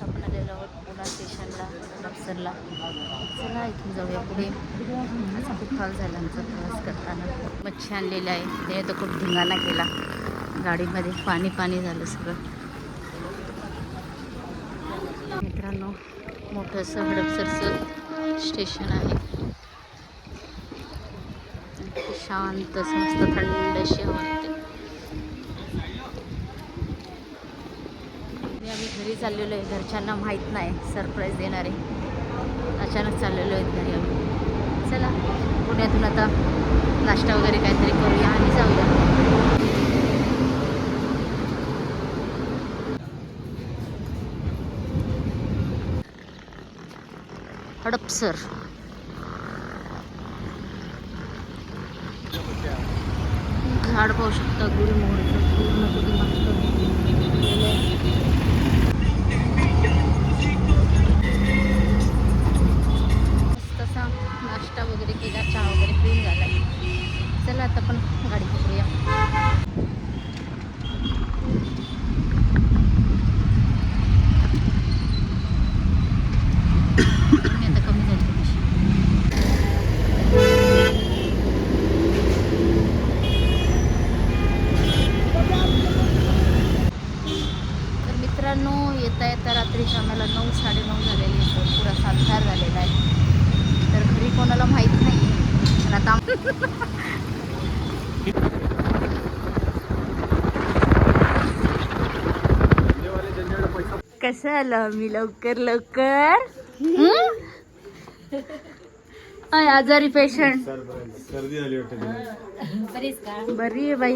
आपण आलेलो आहोत पुणा स्टेशनला, हडपसरला. चला इथून जाऊया पुढे. असा खूप हाल झाला आमचा प्रवास करताना. मच्छी आणलेली आहे, त्याने तर खूप धिंगाणा केला गाडीमध्ये. पाणी पाणी झालं सगळं. मित्रांनो, मोठंसं हडपसरचं स्टेशन आहे. शांत मस्त थंड अशी हवा येते. आम्ही घरी चाललेलो आहे, घरच्यांना माहीत नाही, सरप्राईज देणार आहे. अचानक चाललेलो आहे घरी आम्ही. चला पुण्यातून आता नाश्ता वगैरे काहीतरी करूया आणि जाऊया. हडपसर झाड पाहू शकता, गुलमोहरचं पूर्ण किती मस्त तसा नाश्ता वगैरे केला, चहा वगैरे पिऊन झाला. चला आता पण गाडी पकडूया. आता कमी झाली थोडीशी. तर मित्रांनो, येता येता रात्रीच्या आम्हाला 9, 9:30 झालेले आहेत. पुरा अंधार झालेला आहे. तर घरी कोणाला माहीत नाही पण आता कसं आलं मी लवकर लवकर. आजारी पेशंट सर्दी झाली वाटते. बरी आहे बाई.